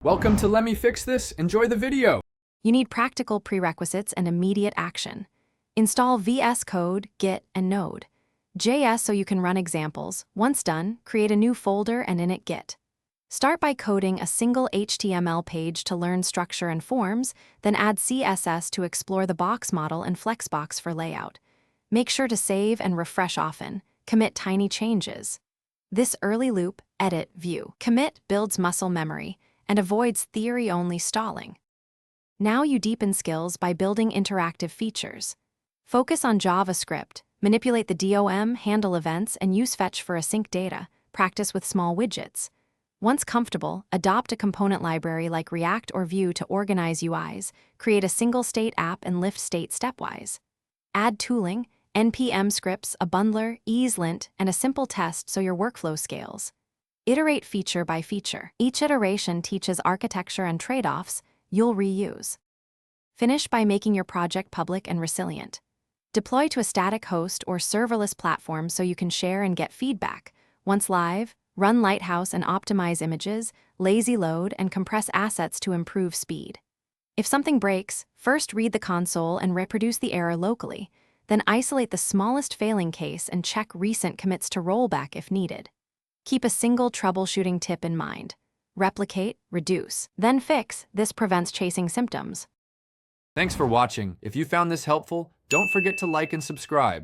Welcome to Let Me Fix This. Enjoy the video. You need practical prerequisites and immediate action. Install VS Code, Git, and Node. JS so you can run examples. Once done, create a new folder and in it Git. Start by coding a single HTML page to learn structure and forms, then add CSS to explore the box model and Flexbox for layout. Make sure to save and refresh often. Commit tiny changes. This early loop, edit, view, commit builds muscle memory and avoids theory-only stalling. Now you deepen skills by building interactive features. Focus on JavaScript, manipulate the DOM, handle events, and use fetch for async data. Practice with small widgets. Once comfortable, adopt a component library like React or Vue to organize UIs, create a single-state app, and lift state stepwise. Add tooling, npm scripts, a bundler, EaseLint, and a simple test so your workflow scales. Iterate feature by feature. Each iteration teaches architecture and trade-offs you'll reuse. Finish by making your project public and resilient. Deploy to a static host or serverless platform so you can share and get feedback. Once live, run Lighthouse and optimize images, lazy load, and compress assets to improve speed. If something breaks, first read the console and reproduce the error locally, then isolate the smallest failing case and check recent commits to rollback if needed. Keep a single troubleshooting tip in mind. Replicate, reduce, then fix. This prevents chasing symptoms. Thanks for watching. If you found this helpful, don't forget to like and subscribe.